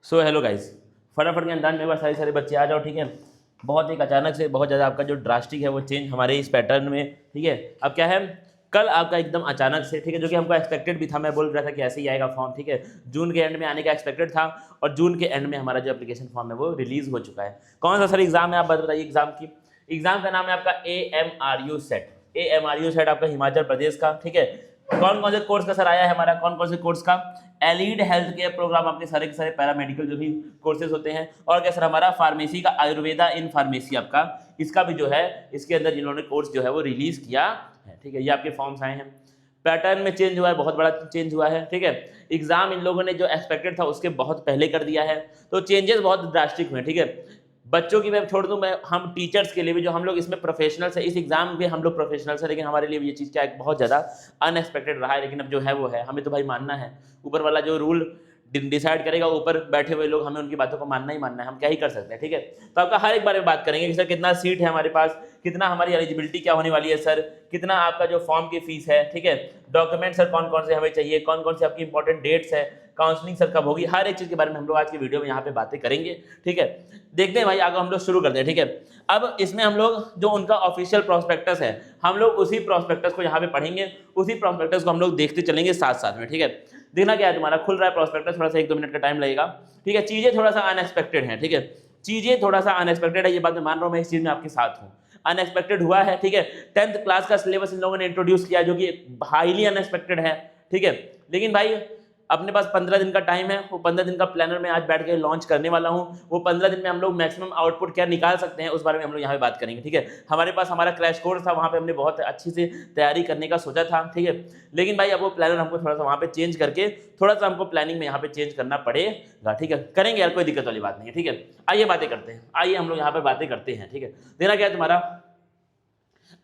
So hello guys, फटाफट के अंदाज में एक बार सारे बच्चे आ जाओ, ठीक है। बहुत एक अचानक से बहुत ज़्यादा आपका जो ड्रास्टिक है वो चेंज हमारे इस पैटर्न में, ठीक है। अब क्या है, कल आपका एकदम अचानक से, ठीक है, जो कि हमको एक्सपेक्टेड भी था। मैं बोल रहा था कि ऐसे ही आएगा फॉर्म, ठीक है। जून के एंड में आने का एक्सपेक्टेड था और जून के एंड में हमारा जो एप्लीकेशन फॉर्म है वो रिलीज हो चुका है। कौन सा सर एग्जाम है, आप बताइए। एग्जाम का नाम है आपका AMRU सेट। AMRU सेट आपका हिमाचल प्रदेश का, ठीक है। कौन कौन से कोर्स का सर आया है हमारा, कौन कौन से कोर्स का? एलीड हेल्थ केयर प्रोग्राम, आपके सारे के सारे पैरामेडिकल जो भी कोर्सेज होते हैं। और क्या सर हमारा फार्मेसी का आयुर्वेदा इन फार्मेसी आपका, इसका भी जो है इसके अंदर जिन्होंने कोर्स जो है वो रिलीज किया है, ठीक है। ये आपके फॉर्म्स आए हैं। पैटर्न में चेंज हुआ है, बहुत बड़ा चेंज हुआ है, ठीक है। एग्जाम इन लोगों ने जो एक्सपेक्टेड था उसके बहुत पहले कर दिया है, तो चेंजेस बहुत ड्रास्टिक हुए, ठीक है। बच्चों की मैं छोड़ दूं, मैं हम टीचर्स के लिए भी जो हम लोग इसमें प्रोफेशनल्स है, इस एग्जाम में हम लोग प्रोफेशनल्स है, लेकिन हमारे लिए भी ये चीज़ क्या है, बहुत ज़्यादा अनएक्सपेक्टेड रहा है। लेकिन अब जो है वो है, हमें तो भाई मानना है। ऊपर वाला जो रूल डिसाइड करेगा, ऊपर बैठे हुए लोग, हमें उनकी बातों को मानना ही मानना है। हम क्या ही कर सकते हैं, ठीक है। तो आपका हर एक बारे में बात करेंगे कि सर कितना सीट है हमारे पास, कितना हमारी एलिजिबिलिटी क्या होने वाली है सर, कितना आपका जो फॉर्म की फीस है, ठीक है। डॉक्यूमेंट सर कौन कौन से हमें चाहिए, कौन कौन से आपकी इंपॉर्टेंट डेट्स है, काउंसलिंग सर कब होगी, हर एक चीज़ के बारे में हम लोग आज की वीडियो में यहाँ पे बातें करेंगे, ठीक है। देखते हैं भाई, आगे हम लोग शुरू करते हैं, ठीक है। अब इसमें हम लोग जो उनका ऑफिशियल प्रोस्पेक्टस है, हम लोग उसी प्रोस्पेक्टस को यहाँ पे पढ़ेंगे, उसी प्रोस्पेक्टस को हम लोग देखते चलेंगे साथ साथ में, ठीक है। देखना क्या है, तुम्हारा खुल रहा है प्रोस्पेक्टस, थोड़ा सा 1-2 मिनट का टाइम लगेगा, ठीक है। चीज़ें थोड़ा सा अनएक्सपेक्टेड है, ठीक है। चीज़ें थोड़ा सा अनएक्सपेक्टेड है, ये बात मैं मान रहा हूँ, मैं इस चीज़ में आपके साथ हूँ। अनएक्सपेक्टेड हुआ है, ठीक है। 10th क्लास का सिलेबस इन लोगों ने इंट्रोड्यूस किया जो कि हाईली अनएक्सपेक्टेड है, ठीक है। लेकिन भाई अपने पास 15 दिन का टाइम है, वो 15 दिन का प्लानर में आज बैठ के लॉन्च करने वाला हूँ। वो 15 दिन में हम लोग मैक्सिमम आउटपुट क्या निकाल सकते हैं उस बारे में हम लोग यहाँ पे बात करेंगे, ठीक है। हमारे पास हमारा क्रैश कोर्स था, वहाँ पे हमने बहुत अच्छी से तैयारी करने का सोचा था, ठीक है। लेकिन भाई अब वो प्लानर हमको थोड़ा सा वहाँ पे चेंज करके, थोड़ा सा हमको प्लानिंग में यहाँ पे चेंज करना पड़ेगा, ठीक है। करेंगे यार, कोई दिक्कत वाली बात नहीं है, ठीक है। आइए बातें करते हैं, आइए हम लोग यहाँ पे बातें करते हैं, ठीक है। देना क्या है तुम्हारा,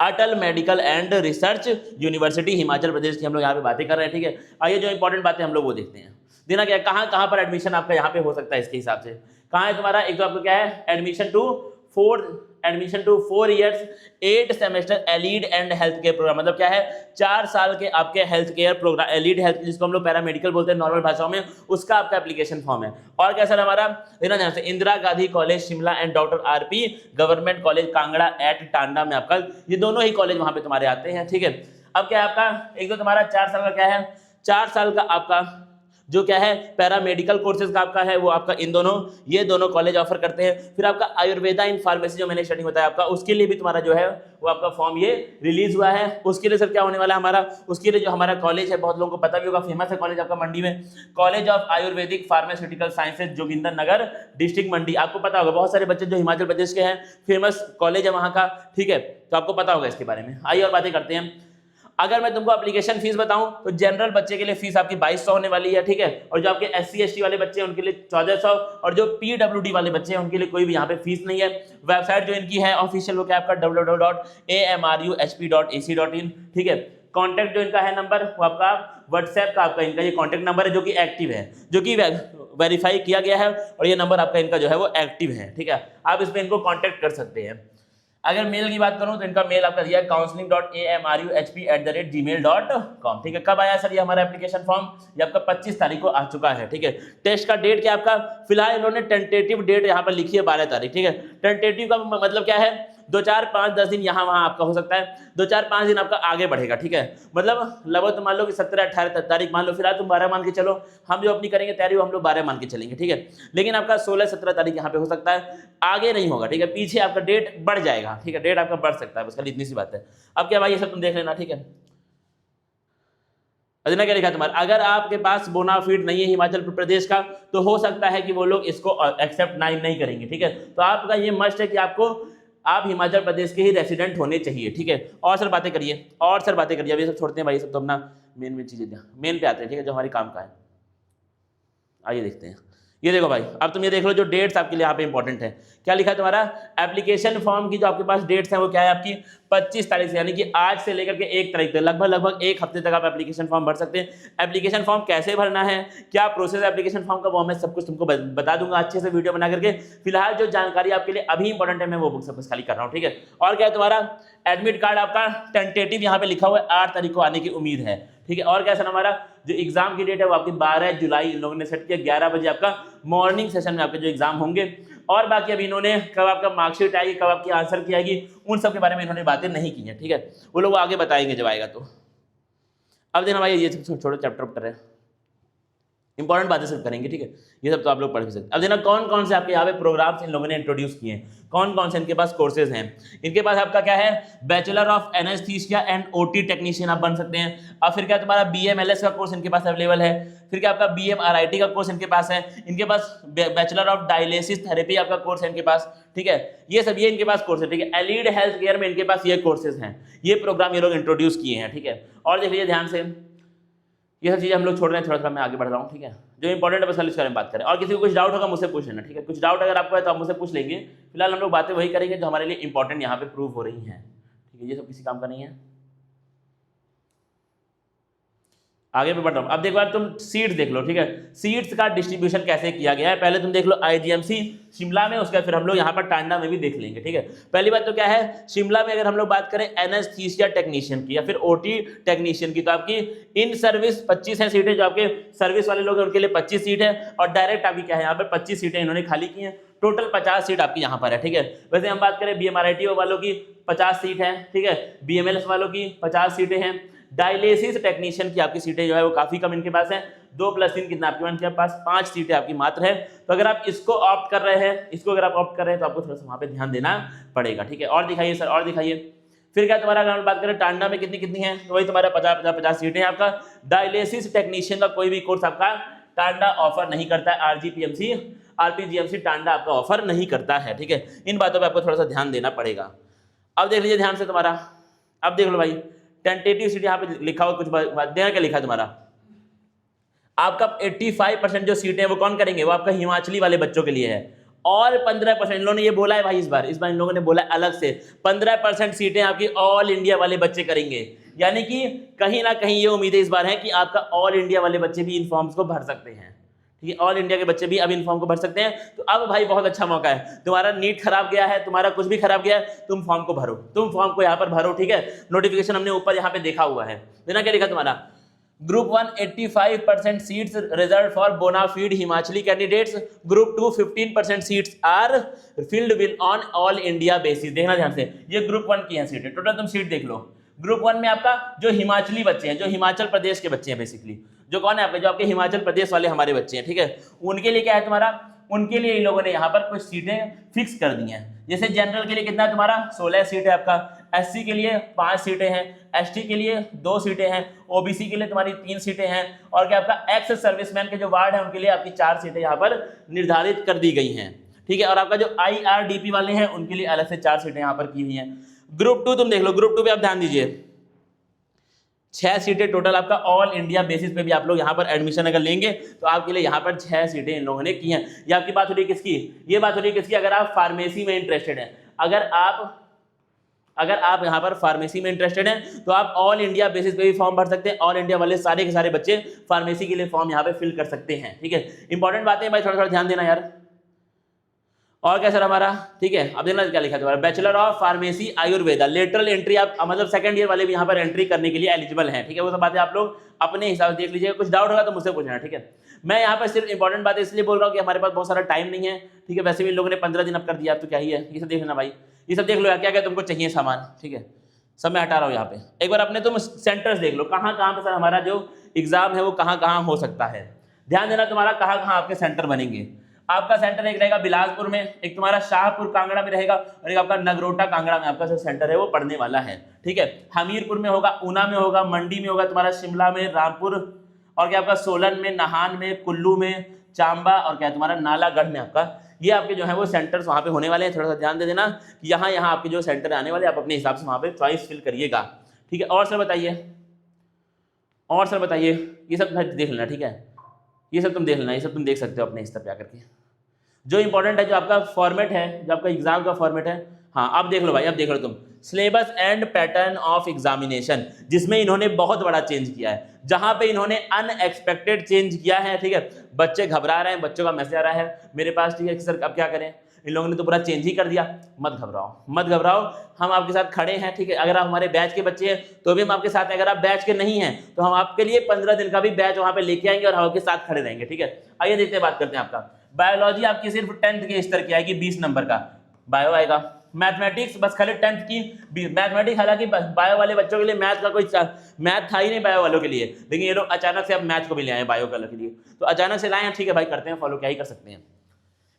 Atal medical and research university Himachal Pradesh की हम लोग यहाँ पे बातें कर रहे हैं, ठीक है। आइए जो इंपॉर्टेंट बातें हम लोग वो देखते हैं। देना क्या है, कहाँ कहाँ पर एडमिशन आपका यहाँ पे हो सकता है, इसके हिसाब से कहाँ है तुम्हारा। एक तो आपको क्या है, admission to 4 years 8 semester allied and health care programme, मतलब क्या है, 4 साल के आपके health care programme, allied health जिसको हम लोग पैरामेडिकल बोलते हैं नॉर्मल भाषाओं में, उसका आपका एप्लीकेशन फॉर्म है। और क्या सर हमारा देना ध्यान से, Indira Gandhi college Shimla and doctor RP government college Kangra at Tanda में आपका, ये दोनों ही कॉलेज वहां पे तुम्हारे आते हैं, ठीक है। अब क्या है आपका, एक तो तुम्हारा 4 साल का क्या है, 4 साल का आपका जो क्या है पैरामेडिकल कोर्सेज का आपका है, वो आपका ये दोनों कॉलेज ऑफर करते हैं। फिर आपका आयुर्वेदा इन फार्मेसी जो मैंने स्टडी होता है आपका, उसके लिए भी तुम्हारा जो है वो आपका फॉर्म ये रिलीज हुआ है। उसके लिए सर क्या होने वाला है हमारा, उसके लिए जो हमारा कॉलेज है, बहुत लोगों को पता भी होगा, फेमस है कॉलेज आपका मंडी में, college of ayurvedic pharmaceutical sciences Joginder Nagar district Mandi. आपको पता होगा, बहुत सारे बच्चे जो हिमाचल प्रदेश के हैं, फेमस कॉलेज है वहाँ का, ठीक है। तो आपको पता होगा इसके बारे में। आइए और बातें करते हैं। अगर मैं तुमको एप्लीकेशन फीस बताऊं तो जनरल बच्चे के लिए फीस आपकी 2200 होने वाली है, ठीक है। और जो आपके SC ST वाले बच्चे हैं उनके लिए 1400, और जो PWD वाले बच्चे हैं उनके लिए कोई भी यहाँ पे फीस नहीं है। वेबसाइट जो इनकी है ऑफिशियल वो क्या आपका www.amruhp.ac.in, ठीक है। कॉन्टैक्ट जो इनका है नंबर, वो आपका व्हाट्सएप का आपका इनका ये कॉन्टैक्ट नंबर है जो कि एक्टिव है, जो कि वेरीफाई किया गया है, और ये नंबर आपका इनका जो है वो एक्टिव है, ठीक है। आप इस पर इनको कॉन्टैक्ट कर सकते हैं। अगर मेल की बात करूं तो इनका मेल आपका दिया है counseling.amruhp@gmail.com, ठीक है। कब आया सर ये हमारा एप्लीकेशन फॉर्म, ये आपका 25 तारीख को आ चुका है, ठीक है। टेस्ट का डेट क्या आपका, फिलहाल इन्होंने टेंटेटिव डेट यहाँ पर लिखी है 12 तारीख, ठीक है। टेंटेटिव का मतलब क्या है, 2 4 5 10 दिन यहाँ वहाँ आपका हो सकता है, 2 4 5 दिन आपका आगे बढ़ेगा, ठीक है। मतलब लगभग तुम मान लो कि 17 18 तारीख मान लो, फिलहाल तुम 12 मान के चलो, हम जो अपनी करेंगे तैयारी वो हम लोग 12 मान के चलेंगे, ठीक है। लेकिन आपका 16 17 तारीख यहाँ पे हो सकता है, आगे नहीं होगा, ठीक है। पीछे आपका डेट बढ़ जाएगा, ठीक है। डेट आपका बढ़ सकता है, बस खाली इतनी सी बात है। अब क्या भाई ये सब तुम देख लेना, ठीक है। अजना क्या लिखा तुम्हारा, अगर आपके पास बोनाफाइड नहीं है हिमाचल प्रदेश का तो हो सकता है कि वो लोग इसको एक्सेप्ट नहीं करेंगे, ठीक है। तो आपका ये मस्ट है कि आप हिमाचल प्रदेश के ही रेसिडेंट होने चाहिए, ठीक है। और सर बातें करिए, अब ये सब छोड़ते हैं भाई, सब तो अपना मेन चीजें मेन पे आते हैं, ठीक है, जो हमारी काम का है। आइए देखते हैं। ये देखो भाई, अब तुम ये देख लो जो डेट्स आपके लिए यहाँ पे इंपॉर्टेंट है, क्या लिखा है तुम्हारा, एप्लीकेशन फॉर्म की जो आपके पास डेट्स हैं वो क्या है आपकी 25 तारीख से, यानी कि आज से लेकर के 1 तारीख तक, लगभग 1 हफ्ते तक आप एप्लीकेशन फॉर्म भर सकते हैं। एप्लीकेशन फॉर्म कैसे भरना है, क्या प्रोसेस है एप्लीकेशन फॉर्म का, वो मैं सब कुछ तुमको बता दूंगा अच्छे से वीडियो बना करके। फिलहाल जो जानकारी आपके लिए अभी इंपॉर्टेंट है मैं वो बुक सब खाली कर रहा हूँ, ठीक है। और क्या है तुम्हारा एडमिट कार्ड आपका टेंटेटिव यहाँ पे लिखा हुआ है 8 तारीख को आने की उम्मीद है, ठीक है। और क्या सर, हमारा जो एग्जाम की डेट है वो आपकी 12 जुलाई इन लोगों ने सेट किया, 11 बजे आपका मॉर्निंग सेशन में आपके जो एग्जाम होंगे। और बाकी अभी इन्होंने कब आपका मार्कशीट आएगी, कब आपकी आंसर की आएगी, उन सब के बारे में इन्होंने बातें नहीं की हैं, ठीक है, वो लोग आगे बताएंगे जब आएगा तो। अब देखना भाई, ये सब छोटे चैप्टर है, इंपॉर्टेंट बातें सिर्फ करेंगे, ठीक है, ये सब तो आप लोग पढ़ भी सकते। अब देखना कौन कौन से आपके यहाँ पे प्रोग्राम्स इन लोगों ने इंट्रोड्यूस किए हैं, कौन कौन से इनके पास कोर्सेज हैं। इनके पास आपका क्या है, bachelor of anaesthesia and OT technician आप बन सकते हैं। और फिर क्या तुम्हारा BMLS का कोर्स इनके पास अवेलेबल है। फिर क्या आपका BMRIT का कोर्स इनके पास है। इनके पास बैचलर ऑफ डायलिसिस थेरेपी आपका कोर्स है इनके पास, ठीक है, ये सब ये इनके पास कोर्स है, ठीक है। एलिड हेल्थ केयर में इनके पास ये कोर्सेज हैं, ये प्रोग्राम ये लोग इंट्रोड्यूस किए हैं, ठीक है। और देख लीजिए ध्यान से, ये सब चीज़ें हम लोग छोड़ रहे हैं, थोड़ा थोड़ा मैं आगे बढ़ रहा हूँ, ठीक है। जो इंपॉर्टेंट है बस इसके बारे में बात करें, और किसी को कुछ डाउट होगा मुझसे पूछ लेना, ठीक है। कुछ डाउट अगर आपको है तो आप मुझसे पूछ लेंगे, फिलहाल हम लोग बातें वही करेंगे जो हमारे लिए इंपॉर्टेंट यहाँ पे प्रूव हो रही हैं, ठीक है। ये सब किसी काम का नहीं है। आगे पे बढ़ रहा हूँ। अब देखो यार, तुम सीट्स देख लो, ठीक है, सीट्स का डिस्ट्रीब्यूशन कैसे किया गया है पहले तुम देख लो IGMC शिमला में, उसका फिर हम लोग यहाँ पर टांडा में भी देख लेंगे, ठीक है। पहली बात तो क्या है, शिमला में अगर हम लोग बात करें एनेस्थीसिया टेक्नीशियन की या फिर OT टेक्नीशियन की, तो आपकी इन सर्विस 25 है सीटें, जो आपके सर्विस वाले लोग हैं उनके लिए 25 सीट है, और डायरेक्ट आपकी क्या है यहाँ पर 25 सीटें इन्होंने खाली की हैं, टोटल 50 सीट आपकी यहाँ पर है, ठीक है। वैसे हम बात करें BMRIT वालों की 50 सीट है, ठीक है, BMLS वालों की 50 सीटें हैं। डायलिसिस टेक्नीशियन की आपकी सीटें जो है वो काफी कम इनके पास है, 2 + 3 कितना आपके इनके पास 5 सीटें आपकी मात्र है। तो अगर आप इसको ऑप्ट कर रहे हैं, इसको अगर आप ऑप्ट कर रहे हैं तो आपको थोड़ा सा वहां पे ध्यान देना पड़ेगा, ठीक है। और दिखाइए सर, और दिखाइए। फिर क्या तुम्हारा अगर हम बात करें टांडा में कितनी कितनी है, तो वही तुम्हारा 50 सीटें हैं। आपका डायलिसिस टेक्नीशियन का कोई भी कोर्स आपका टांडा ऑफर नहीं करता है, RPGMC टांडा आपका ऑफर नहीं करता है, ठीक है। इन बातों पर आपको थोड़ा सा ध्यान देना पड़ेगा। अब देख लीजिए ध्यान से तुम्हारा, अब देख लो भाई, टेंटेटिव सीट यहाँ पे लिखा हुआ, कुछ देना क्या लिखा है तुम्हारा, आपका 85% जो सीटें हैं वो कौन करेंगे, वो आपका हिमाचली वाले बच्चों के लिए है। और 15% इन लोगों ने ये बोला है भाई, इस बार इन लोगों ने बोला है अलग से 15% सीटें आपकी ऑल इंडिया वाले बच्चे करेंगे। यानी कि कहीं ना कहीं ये उम्मीदें इस बार है कि आपका ऑल इंडिया वाले बच्चे भी इन फॉर्म्स को भर सकते हैं, ठीक है, ऑल इंडिया के बच्चे भी अब इन फॉर्म को भर सकते हैं। तो अब भाई बहुत अच्छा मौका है, तुम्हारा नीट खराब गया है, तुम्हारा कुछ भी खराब गया है, तुम फॉर्म को भरो, तुम फॉर्म को यहाँ पर भरो, ठीक है। नोटिफिकेशन हमने ऊपर यहाँ पे देखा हुआ है, देना क्या लिखा तुम्हारा, group 1 85% seats reserve for bonafide Himachali candidates, group 2 15% seats are filled with on all India basis. देखना ध्यान से, ये ग्रुप 1 की है सीटें, टोटल तुम सीट देख लो। ग्रुप 1 में आपका जो हिमाचली बच्चे हैं, जो हिमाचल प्रदेश के बच्चे हैं, बेसिकली जो कौन है आपके, जो आपके हिमाचल प्रदेश वाले हमारे बच्चे हैं, ठीक है, उनके लिए क्या है तुम्हारा, उनके लिए इन लोगों ने यहाँ पर कुछ सीटें फिक्स कर दी हैं। जैसे जनरल के लिए कितना है तुम्हारा 16 सीट है आपका, SC के लिए 5 सीटें हैं, ST के लिए 2 सीटें हैं, OBC के लिए तुम्हारी 3 सीटें हैं, और क्या आपका एक्स सर्विसमैन के जो वार्ड है उनके लिए आपकी 4 सीटें यहाँ पर निर्धारित कर दी गई हैं, ठीक है। और आपका जो IRDP वाले हैं उनके लिए अलग से 4 सीटें यहाँ पर की हुई हैं। ग्रुप 2 तुम देख लो, ग्रुप 2 पे आप ध्यान दीजिए, 6 सीटें टोटल आपका ऑल इंडिया बेसिस पे भी आप लोग यहाँ पर एडमिशन अगर लेंगे तो आपके लिए यहाँ पर 6 सीटें इन लोगों ने की हैं। ये आपकी बात हो रही है किसकी, ये बात हो रही है किसकी, अगर आप फार्मेसी में इंटरेस्टेड हैं, अगर आप यहाँ पर फार्मेसी में इंटरेस्टेड हैं तो आप ऑल इंडिया बेसिस पे भी फॉर्म भर सकते हैं। ऑल इंडिया वाले सारे के सारे बच्चे फार्मेसी के लिए फॉर्म यहाँ पे फिल कर सकते हैं, ठीक है। इंपॉर्टेंट बातें भाई, थोड़ा थोड़ा ध्यान देना यार। और क्या सर हमारा, ठीक है, अब देखना क्या लिखा है तुम्हारा, bachelor of pharmacy Ayurveda lateral entry, आप मतलब सेकंड ईयर वाले भी यहाँ पर एंट्री करने के लिए एलिजिबल हैं, ठीक है। वो सब बातें आप लोग अपने हिसाब से देख लीजिएगा, कुछ डाउट होगा तो मुझसे पूछना, ठीक है। मैं यहाँ पर सिर्फ इंपॉर्टेंट बातें इसलिए बोल रहा हूँ कि हमारे पास बहुत सारा टाइम नहीं है, ठीक है। वैसे भी इन लोगों ने 15 दिन अब कर दिया, अब तो क्या ही है, ये सब देख लेना भाई, ये सब देख लो यार, क्या क्या तुमको चाहिए सामान, ठीक है, सब मैं हटा रहा हूँ यहाँ पे। एक बार अपने तुम सेंटर्स देख लो, कहाँ कहाँ पे सर हमारा जो एग्जाम है वो कहाँ कहाँ हो सकता है। ध्यान देना तुम्हारा कहाँ कहाँ आपके सेंटर बनेंगे। आपका सेंटर एक रहेगा बिलासपुर में, एक तुम्हारा शाहपुर कांगड़ा में रहेगा, और एक आपका नगरोटा कांगड़ा में आपका जो सेंटर है वो पड़ने वाला है, ठीक है। हमीरपुर में होगा, ऊना में होगा, मंडी में होगा, तुम्हारा शिमला में, रामपुर, और क्या आपका सोलन में, नाहन में, कुल्लू में, चांबा, और क्या तुम्हारा नालागढ़ में आपका, ये आपके जो है वो सेंटर्स वहाँ पे होने वाले हैं। थोड़ा सा ध्यान दे देना कि यहाँ यहाँ आपके जो सेंटर आने वाले, आप अपने हिसाब से वहाँ पे चॉइस फिल करिएगा, ठीक है। और सर बताइए, और सर बताइए, ये सब देख लेना, ठीक है, ये सब तुम देख लेना, ये सब तुम देख सकते हो अपने स्तर पे आकर के। जो इंपॉर्टेंट है, जो आपका फॉर्मेट है, जो आपका एग्जाम का फॉर्मेट है, हाँ अब देख लो भाई, अब देख लो तुम, syllabus and pattern of examination, जिसमें इन्होंने बहुत बड़ा चेंज किया है, जहां पे इन्होंने अनएक्सपेक्टेड चेंज किया है, ठीक है। बच्चे घबरा रहे हैं, बच्चों का मैसेज आ रहा है मेरे पास, ठीक है सर अब क्या करें, इन लोगों ने तो पूरा चेंज ही कर दिया। मत घबराओ, मत घबराओ, हम आपके साथ खड़े हैं, ठीक है। अगर आप हमारे बैच के बच्चे हैं तो भी हम आपके साथ हैं, अगर आप बैच के नहीं हैं तो हम आपके लिए 15 दिन का भी बैच वहाँ पे लेके आएंगे और हम आपके साथ खड़े रहेंगे, ठीक है। आइए देखते हैं, बात करते हैं आपका बायोलॉजी आपकी सिर्फ 10th के स्तर की आएगी, 20 नंबर का बायो आएगा। मैथमेटिक्स बस खाली 10th की मैथमेटिक्स, हालांकि बायो वाले बच्चों के लिए मैथ का कोई मैथ था ही नहीं बायो वालों के लिए, लेकिन ये लोग अचानक से अब मैथ को भी ले आए बायो के लिए, तो अचानक से लाए हैं, ठीक है भाई, करते हैं फॉलो, क्या ही कर सकते हैं।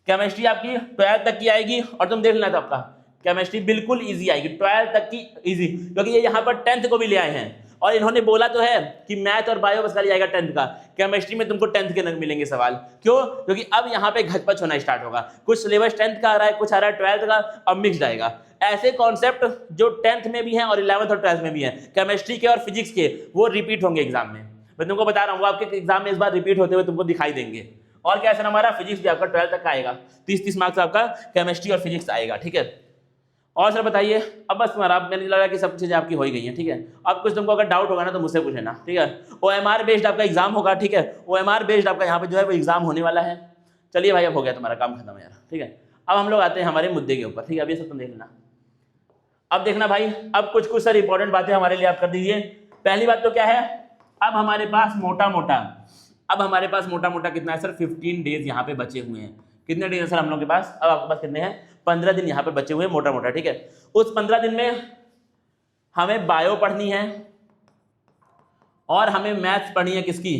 केमिस्ट्री आपकी 12th तक की आएगी और तुम देख लेना था आपका केमिस्ट्री बिल्कुल इजी आएगी, 12th तक की इजी, क्योंकि ये यहाँ पर 10th को भी ले आए हैं और इन्होंने बोला तो है कि मैथ और बायो बस खाली आएगा 10th का, केमिस्ट्री में तुमको 10th के मिलेंगे सवाल। क्यों? क्योंकि अब यहाँ पे घचपच होना स्टार्ट होगा, कुछ सिलेबस 10th का आ रहा है, कुछ आ रहा है 12th का, अब मिक्सड आएगा। ऐसे कॉन्सेप्ट जो 10th में भी हैं और 11th और 12th में भी हैं, केमिस्ट्री के और फिजिक्स के, वो रिपीट होंगे एग्जाम में। मैं तुमको बता रहा हूँ, वो आपके एग्जाम में इस बार रिपीट होते हुए तुमको दिखाई देंगे। और क्या सर, हमारा फिजिक्स भी आपका 12th तक का आएगा, 30-30 मार्क्स आपका केमिस्ट्री और फिजिक्स आएगा, ठीक है। और सर बताइए, अब बस तुम्हारा मैंने लगा कि सब चीजें आपकी हो ही गई हैं, ठीक है। अब कुछ तुमको अगर डाउट होगा ना तो मुझसे पूछ लेना, ठीक है। OMR बेस्ड आपका एग्जाम होगा, ठीक है। OMR बेस्ड आपका यहाँ पे जो है वो एग्जाम होने वाला है। चलिए भाई, अब हो गया तुम्हारा काम खत्म है यार, ठीक है। अब हम लोग आते हैं हमारे मुद्दे के ऊपर, ठीक है। अब ये सब तुम देख लेना। अब देखना भाई, अब कुछ सर इंपॉर्टेंट बातें हमारे लिए आप कर दीजिए। पहली बात तो क्या है, अब हमारे पास मोटा मोटा कितना है सर, 15 डेज यहाँ पे बचे हुए हैं। कितने डेज है सर हम लोग के पास? अब आपके पास कितने हैं? 15 दिन यहाँ पे बचे हुए हैं मोटा मोटा, ठीक है। उस 15 दिन में हमें बायो पढ़नी है और हमें मैथ्स पढ़नी है। किसकी?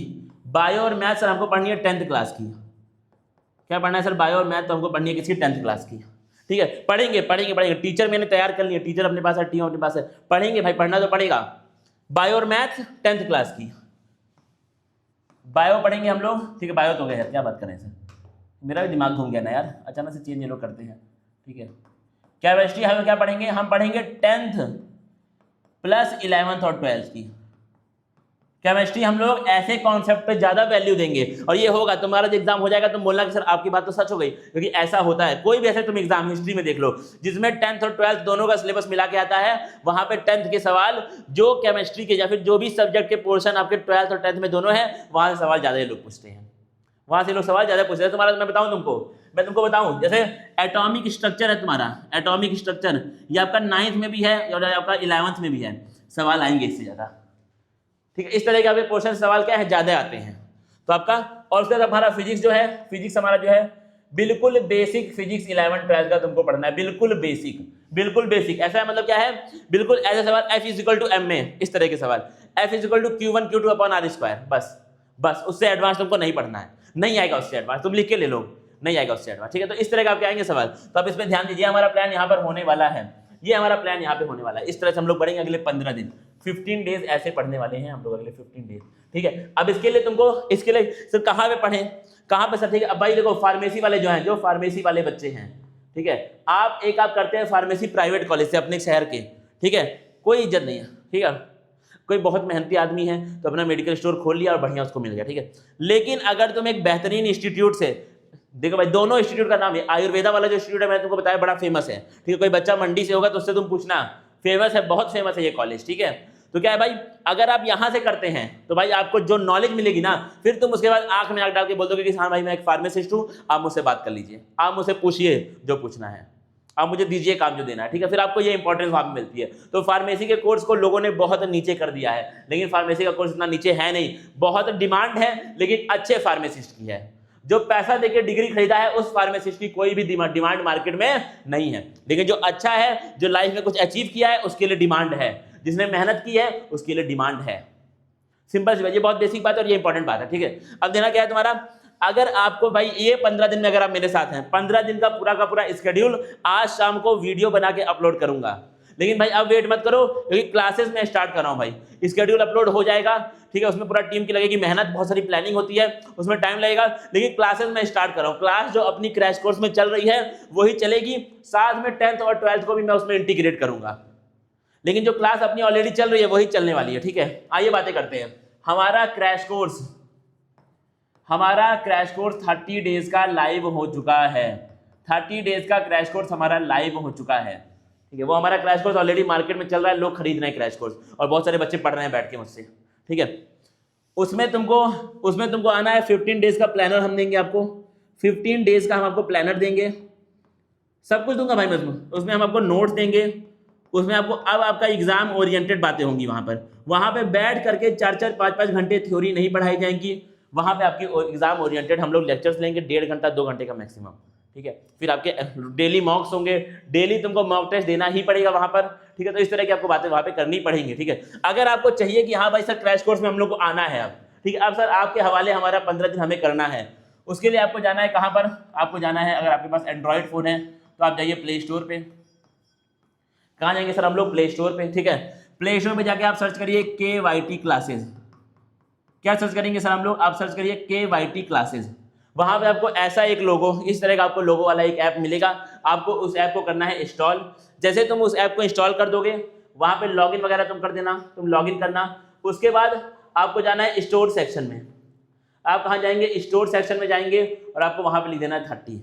बायो और मैथ्स सर हमको पढ़नी है 10th क्लास की। क्या पढ़ना है सर? बायो और मैथ तो हमको पढ़नी है किसकी? 10th क्लास की, ठीक है। पढ़ेंगे। टीचर मैंने तैयार कर लिया, टीचर अपने पास है, टीम अपने पास है, पढ़ेंगे भाई, पढ़ना तो पड़ेगा। बायो और मैथ 10th क्लास की, बायो पढ़ेंगे हम लोग, ठीक है। बायो तो गए यार, क्या बात करें सर, मेरा भी दिमाग घूम गया ना यार, अचानक से चेंज ये लोग करते हैं, ठीक है। केमिस्ट्री हमें क्या पढ़ेंगे? हम पढ़ेंगे 10th प्लस 11th और 12th की केमिस्ट्री। हम लोग ऐसे कॉन्सेप्ट पे ज्यादा वैल्यू देंगे और ये होगा तुम्हारा जो एग्जाम हो जाएगा तुम बोलना कि सर आपकी बात तो सच हो गई, क्योंकि ऐसा होता है। कोई भी ऐसे तुम एग्जाम हिस्ट्री में देख लो जिसमें 10th और 12th दोनों का सिलेबस मिला के आता है, वहां पे 10th के सवाल जो केमिस्ट्री के या फिर जो भी सब्जेक्ट के पोर्शन आपके 12th और 10th में दोनों है, वहां से सवाल ज्यादा ये लोग पूछते हैं, वहां से लोग सवाल ज्यादा पूछते हैं। तुम्हारा मैं तुमको बताऊं, जैसे एटॉमिक स्ट्रक्चर है तुम्हारा, एटॉमिक स्ट्रक्चर ये आपका 9th में भी है और आपका 11th में भी है, सवाल आएंगे इससे ज्यादा, ठीक है। इस तरह के आपके पोर्शन सवाल क्या है, ज्यादा आते हैं तो आपका। और उसके बाद हमारा फिजिक्स जो है, फिजिक्स हमारा जो है बिल्कुल बेसिक फिजिक्स 11th 12th का तुमको पढ़ना है, बिल्कुल बेसिक। ऐसा मतलब क्या है, बिल्कुल ऐसे सवाल F=ma, इस तरह के सवाल F=Q1 Q2/r², बस उससे एडवांस तुमको नहीं पढ़ना है, नहीं आएगा उससे एडवांस, तुम लिख के ले लो, नहीं आएगा उससे एडवांस, ठीक है। तो इस तरह के आपके आएंगे सवाल, तो आप इस पर ध्यान दीजिए। हमारा प्लान यहाँ पर होने वाला है, ये हमारा प्लान यहाँ पे होने वाला है। इस तरह से हम लोग पढ़ेंगे अगले 15 दिन, 15 डेज ऐसे पढ़ने वाले हैं हम लोग, अगले 15 डेज, ठीक है। अब इसके लिए सर कहाँ पे पढ़ें, कहाँ पे सर, ठीक है। अब भाई देखो, फार्मेसी वाले जो हैं, जो फार्मेसी वाले बच्चे हैं, ठीक है, आप करते हैं फार्मेसी प्राइवेट कॉलेज से अपने शहर के, ठीक है, कोई इज्जत नहीं है, ठीक है। कोई बहुत मेहनती आदमी है तो अपना मेडिकल स्टोर खोल लिया और बढ़िया उसको मिल गया, ठीक है। लेकिन अगर तुम एक बेहतरीन इंस्टीट्यूट से, देखो भाई दोनों इंस्टीट्यूट का नाम है, आयुर्वेदा वाला जो इंस्टीट्यूट है मैंने तुमको बताया बड़ा फेमस है, ठीक है। कोई बच्चा मंडी से होगा तो उससे तुम पूछना, फेमस है, बहुत फेमस है ये कॉलेज, ठीक है। तो क्या है भाई, अगर आप यहां से करते हैं तो भाई आपको जो नॉलेज मिलेगी ना, फिर तुम उसके बाद आंख में आंख डाल के बोल दोगे कि हाँ भाई मैं एक फार्मासिस्ट हूं, आप मुझसे बात कर लीजिए, आप मुझसे पूछिए जो पूछना है, आप मुझे दीजिए काम जो देना है, ठीक है। फिर आपको ये इंपॉर्टेंस वहां पे मिलती है। तो फार्मेसी के कोर्स को लोगों ने बहुत नीचे कर दिया है, लेकिन फार्मेसी का कोर्स इतना नीचे है नहीं, बहुत डिमांड है, लेकिन अच्छे फार्मासिस्ट की है। जो पैसा देके डिग्री खरीदा है उस फार्मासिस्ट की कोई भी डिमांड मार्केट में नहीं है, लेकिन जो अच्छा है, जो लाइफ में कुछ अचीव किया है, उसके लिए डिमांड है, जिसने मेहनत की है उसके लिए डिमांड है। सिंपल सी बात, ये बहुत बेसिक बात है और ये इंपॉर्टेंट बात है, ठीक है। अब देना क्या है तुम्हारा, अगर आपको भाई ये 15 दिन में अगर आप मेरे साथ हैं, 15 दिन का पूरा स्केड्यूल आज शाम को वीडियो बना के अपलोड करूंगा। लेकिन भाई अब वेट मत करो, क्योंकि क्लासेस में स्टार्ट कर रहा हूं भाई, स्केड्यूल अपलोड हो जाएगा, ठीक है। उसमें पूरा टीम की लगेगी मेहनत, बहुत सारी प्लानिंग होती है, उसमें टाइम लगेगा, लेकिन क्लासेस में स्टार्ट कर रहा हूं। क्लास जो अपनी क्रैश कोर्स में चल रही है वही चलेगी, साथ में 10th और 12th को भी मैं उसमें इंटीग्रेट करूंगा, लेकिन जो क्लास अपनी ऑलरेडी चल रही है वही चलने वाली है, ठीक है। आइए बातें करते हैं। हमारा क्रैश कोर्स 30 डेज का लाइव हो चुका है, 30 डेज का क्रैश कोर्स हमारा लाइव हो चुका है, ठीक है। वो हमारा क्रैश कोर्स ऑलरेडी मार्केट में चल रहा है, लोग खरीद रहे हैं क्रैश कोर्स, और बहुत सारे बच्चे पढ़ रहे हैं बैठ के मुझसे, ठीक है। उसमें तुमको आना है। 15 डेज का प्लानर हम देंगे आपको, 15 डेज का हम आपको प्लानर देंगे, सब कुछ दूंगा भाई मैं उसमें हम आपको नोट्स देंगे, उसमें आपको अब आपका एग्जाम ओरिएंटेड बातें होंगी वहाँ पे बैठ करके 4-4 5-5 घंटे थ्योरी नहीं पढ़ाई जाएंगी, वहाँ पे आपकी एग्जाम ओरिएंटेड हम लोग लेक्चर्स लेंगे 1.5 घंटा 2 घंटे का मैक्सिमम, ठीक है। फिर आपके डेली मॉक्स होंगे, डेली तुमको मॉक टेस्ट देना ही पड़ेगा वहाँ पर, ठीक है। तो इस तरह की आपको बातें वहाँ पे करनी पड़ेंगी, ठीक है। अगर आपको चाहिए कि हाँ भाई सर क्रैश कोर्स में हम लोग को आना है अब, ठीक है, अब सर आपके हवाले हमारा 15 दिन हमें करना है, उसके लिए आपको जाना है कहाँ पर, आपको जाना है, अगर आपके पास एंड्रॉयड फ़ोन है तो आप जाइए प्ले स्टोर पे। कहाँ जाएंगे सर हम लोग, प्ले स्टोर पे, ठीक है। प्ले स्टोर पे जाके आप सर्च करिए KYT क्लासेज। क्या सर्च करेंगे सर हम लोग, आप सर्च करिए KYT क्लासेज। वहां पे आपको ऐसा एक लोगो, इस तरह का आपको लोगो वाला एक ऐप मिलेगा, आपको उस ऐप को करना है इंस्टॉल। जैसे तुम उस ऐप को इंस्टॉल कर दोगे, वहां पे लॉगिन वगैरह तुम कर देना, तुम लॉगिन करना, उसके बाद आपको जाना है स्टोर सेक्शन में। आप कहाँ जाएंगे, स्टोर सेक्शन में जाएंगे और आपको वहां पे लिख देना है 30।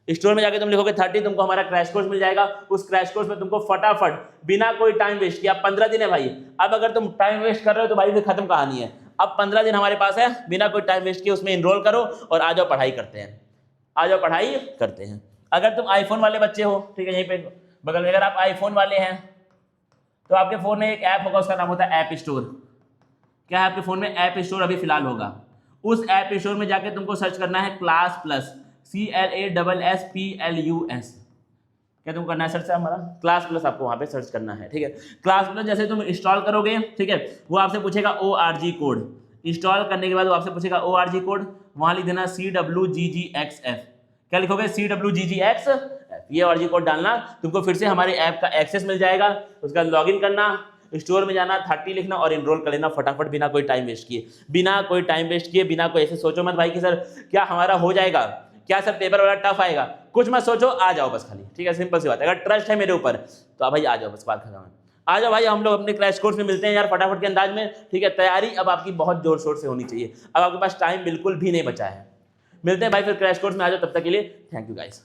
स्टोर में जाके तुम लिखोगे 30, तुमको हमारा क्रैश कोर्स मिल जाएगा। उस क्रैश कोर्स में तुमको फटाफट बिना कोई टाइम वेस्ट किया, 15 दिन है भाई, अब अगर तुम टाइम वेस्ट कर रहे हो तो भाई फिर खत्म कहानी है। अब 15 दिन हमारे पास है, बिना कोई टाइम वेस्ट किए उसमें इनरोल करो और आ जाओ पढ़ाई करते हैं, आ जाओ पढ़ाई करते हैं। अगर तुम आईफोन वाले बच्चे हो, ठीक है, यहीं पे बगल में अगर आप आईफोन वाले हैं तो आपके फोन में एक ऐप होगा, उसका नाम होता है ऐप स्टोर। क्या है आपके फोन में, ऐप स्टोर अभी फिलहाल होगा। उस ऐप स्टोर में जाके तुमको सर्च करना है क्लास प्लस, CLASSPLUS। क्या तुमको करना है सर्च, हमारा क्लास प्लस आपको वहां पे सर्च करना है, ठीक है। क्लास प्लस जैसे तुम इंस्टॉल करोगे, ठीक है, वो आपसे पूछेगा ORG कोड। इंस्टॉल करने के बाद वो आपसे पूछेगा ORG कोड, वहां लिख देना CWGGXF। क्या लिखोगे, CWGGXF, ये ORG कोड डालना, तुमको फिर से हमारे ऐप का एक्सेस मिल जाएगा। उसका लॉगिन करना, स्टोर में जाना, 30 लिखना और इनरोल कर लेना फटाफट, बिना कोई टाइम वेस्ट किए, बिना कोई टाइम वेस्ट किए, बिना कोई ऐसे सोचो मत भाई कि सर क्या हमारा हो जाएगा, क्या सर पेपर वाला टफ आएगा, कुछ मत सोचो, आ जाओ बस खाली, ठीक है, सिंपल सी बात है। अगर ट्रस्ट है मेरे ऊपर तो आप भाई आ जाओ, बस बात खत्म है। आ जाओ भाई, हम लोग अपने क्रैश कोर्स में मिलते हैं यार फटाफट के अंदाज में, ठीक है। तैयारी अब आपकी बहुत जोर शोर से होनी चाहिए, अब आपके पास टाइम बिल्कुल भी नहीं बचा है। मिलते हैं भाई फिर क्रैश कोर्स में, आ जाओ, तब तक के लिए थैंक यू गाइस।